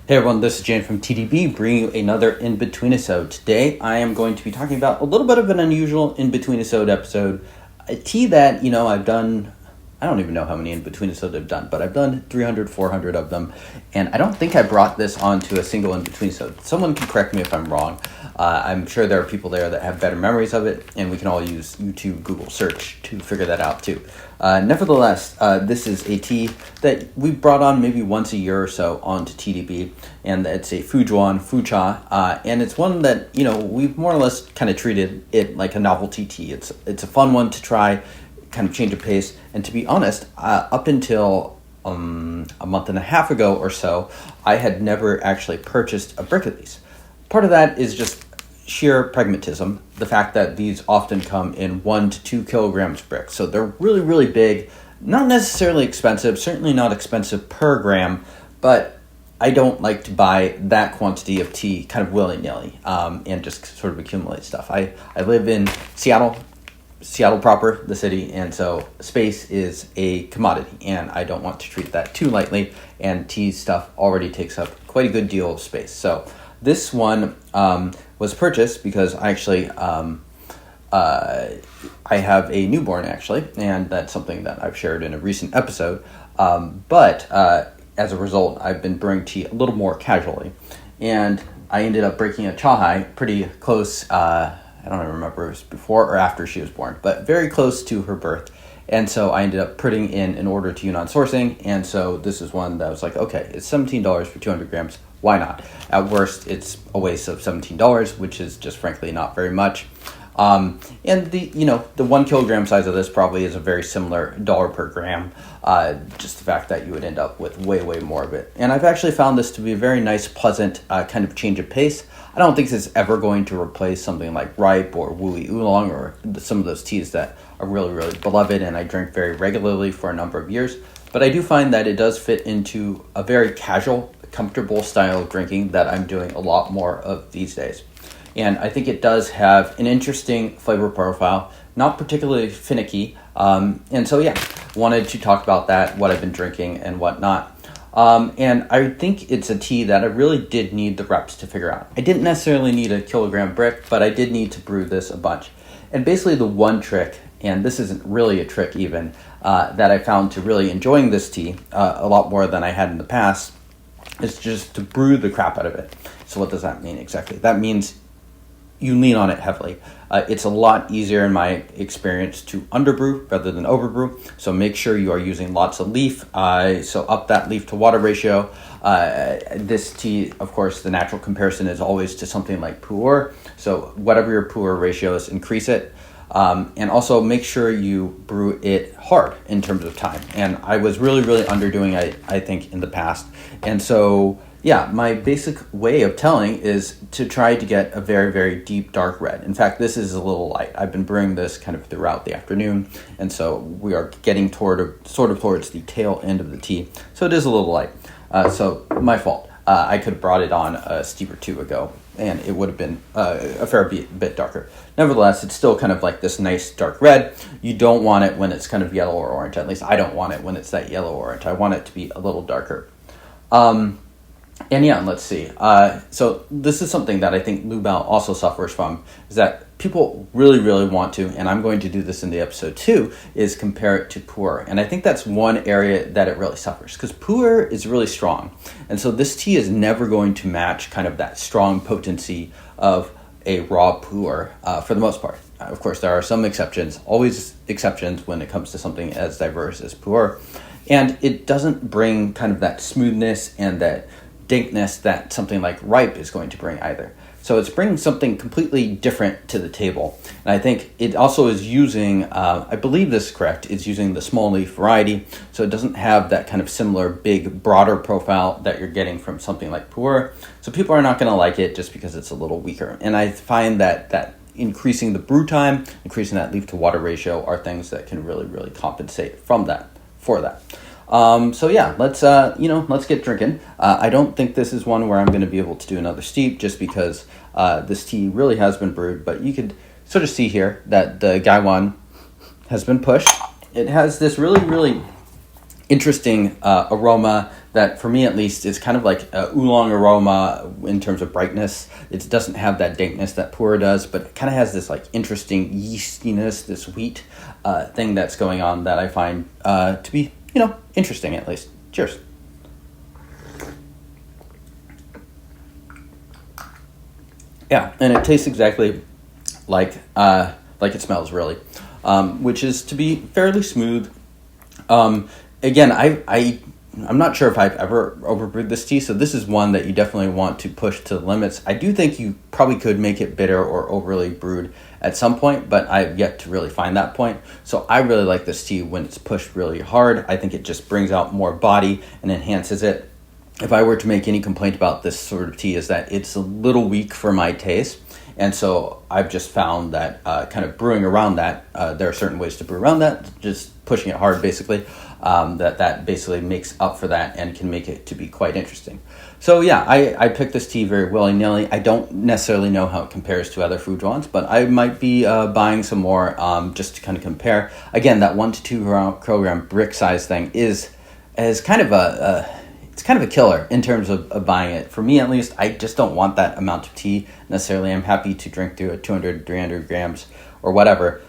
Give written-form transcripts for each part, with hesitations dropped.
Hey everyone, this is Jan from TDB bringing you another in-between-isode. Today I am going to be talking about a little bit of an unusual in-between-isode episode. A tea that, I've done, I don't even know how many in-between-isodes I've done, but I've done 300, 400 of them, and I don't think I brought this onto a single in-between-isode. Someone can correct me if I'm wrong. I'm sure there are people there that have better memories of it, and we can all use YouTube, Google search to figure that out too. Nevertheless, this is a tea that we brought on maybe once a year or so onto TDB, and it's a Fujian, Fuja, and it's one that, we've more or less kind of treated it like a novelty tea. It's a fun one to try, kind of change of pace, and to be honest, up until a month and a half ago or so, I had never actually purchased a brick of these. Part of that is just sheer pragmatism, the fact that these often come in 1 to 2 kilograms bricks. So they're really, really big, not necessarily expensive, certainly not expensive per gram, but I don't like to buy that quantity of tea kind of willy-nilly and just sort of accumulate stuff. I live in Seattle proper, the city, and so space is a commodity, and I don't want to treat that too lightly, and tea stuff already takes up quite a good deal of space. So this one was purchased because I actually I have a newborn actually, and that's something that I've shared in a recent episode. But as a result, I've been brewing tea a little more casually, and I ended up breaking a chahai pretty close. I don't even remember if it was before or after she was born, but very close to her birth. And so I ended up putting in an order to Yunnan Sourcing, and so this is one that was like, okay, it's $17 for 200 grams. Why not? At worst, it's a waste of $17, which is just frankly not very much. And the 1 kilogram size of this probably is a very similar dollar per gram. Just the fact that you would end up with way, way more of it. And I've actually found this to be a very nice, pleasant kind of change of pace. I don't think this is ever going to replace something like ripe or wooey oolong or some of those teas that are really, really beloved and I drink very regularly for a number of years. But I do find that it does fit into a very casual, comfortable style of drinking that I'm doing a lot more of these days. And I think it does have an interesting flavor profile, not particularly finicky. And so, wanted to talk about that, what I've been drinking and whatnot. And I think it's a tea that I really did need the reps to figure out. I didn't necessarily need a kilogram brick, but I did need to brew this a bunch. And basically the one trick, and this isn't really a trick even, that I found to really enjoying this tea a lot more than I had in the past, is just to brew the crap out of it. So what does that mean exactly? That means you lean on it heavily. It's a lot easier in my experience to underbrew rather than overbrew. So make sure you are using lots of leaf. So up that leaf to water ratio. This tea, of course, the natural comparison is always to something like pu'er. So whatever your pu'er ratio is, increase it. And also make sure you brew it hard in terms of time. And I was really, really underdoing it, I think, in the past. And so my basic way of telling is to try to get a very, very deep dark red. In fact, this is a little light. I've been brewing this kind of throughout the afternoon, and so we are getting sort of towards the tail end of the tea. So it is a little light. So my fault. I could have brought it on a steep or two ago, and it would have been a fair bit darker. Nevertheless, it's still kind of like this nice dark red. You don't want it when it's kind of yellow or orange. At least I don't want it when it's that yellow orange. I want it to be a little darker. And let's see. So this is something that I think Lubao also suffers from, is that people really, really want to, and I'm going to do this in the episode too, is compare it to pu'er. And I think that's one area that it really suffers, because pu'er is really strong. And so this tea is never going to match kind of that strong potency of a raw pu'er for the most part. Of course, there are some exceptions, always exceptions when it comes to something as diverse as pu'er. And it doesn't bring kind of that smoothness and that dankness that something like ripe is going to bring either. So it's bringing something completely different to the table. And I think it also is using, I believe this is correct, it's using the small leaf variety. So it doesn't have that kind of similar big, broader profile that you're getting from something like pu'er. So people are not going to like it just because it's a little weaker. And I find that increasing the brew time, increasing that leaf to water ratio are things that can really, really compensate for that. Let's get drinking. I don't think this is one where I'm going to be able to do another steep just because this tea really has been brewed, but you could sort of see here that the gaiwan has been pushed. It has this really, really interesting aroma that for me at least is kind of like a oolong aroma in terms of brightness. It doesn't have that dankness that pu'er does, but it kind of has this like interesting yeastiness, this wheat thing that's going on that I find to be, interesting at least. Cheers. Yeah, and it tastes exactly like it smells, really, which is to be fairly smooth. Again, I'm not sure if I've ever overbrewed this tea, so this is one that you definitely want to push to the limits. I do think you probably could make it bitter or overly brewed at some point, but I've yet to really find that point. So I really like this tea when it's pushed really hard. I think it just brings out more body and enhances it. If I were to make any complaint about this sort of tea, is that it's a little weak for my taste. And so I've just found that kind of brewing around that, there are certain ways to brew around that, just pushing it hard basically, that basically makes up for that and can make it to be quite interesting. So yeah, I picked this tea very willy-nilly. I don't necessarily know how it compares to other Fujuans, but I might be buying some more just to kind of compare. Again, that 1 to 2 kilogram brick size thing is kind of it's kind of a killer in terms of buying it. For me, at least, I just don't want that amount of tea necessarily. I'm happy to drink through a 200, 300 grams or whatever.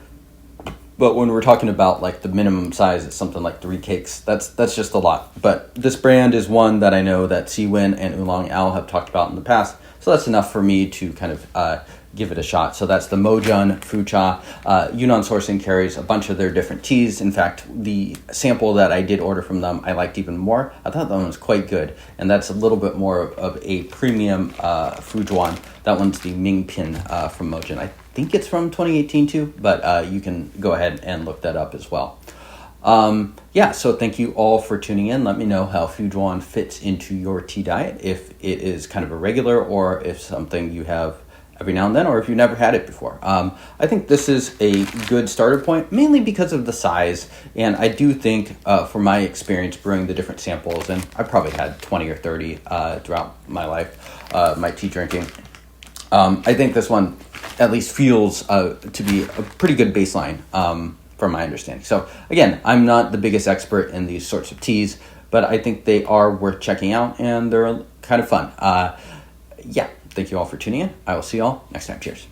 But when we're talking about like the minimum size, it's something like 3 cakes. That's just a lot. But this brand is one that I know that Siwin and Oolong Owl have talked about in the past. So that's enough for me to kind of give it a shot. So that's the Mojun Fuzhuan. Yunnan Sourcing carries a bunch of their different teas. In fact, the sample that I did order from them, I liked even more. I thought that one was quite good. And that's a little bit more of a premium Fujuan. That one's the Mingpin from Mojun. I think it's from 2018 too, but you can go ahead and look that up as well. So thank you all for tuning in. Let me know how Fujuan fits into your tea diet, if it is kind of a regular or if something you have every now and then, or if you've never had it before. I think this is a good starter point, mainly because of the size, and I do think for my experience brewing the different samples, and I probably had 20 or 30 throughout my life, my tea drinking, I think this one at least feels to be a pretty good baseline from my understanding. So again, I'm not the biggest expert in these sorts of teas, but I think they are worth checking out, and they're kind of fun. Thank you all for tuning in. I will see you all next time. Cheers.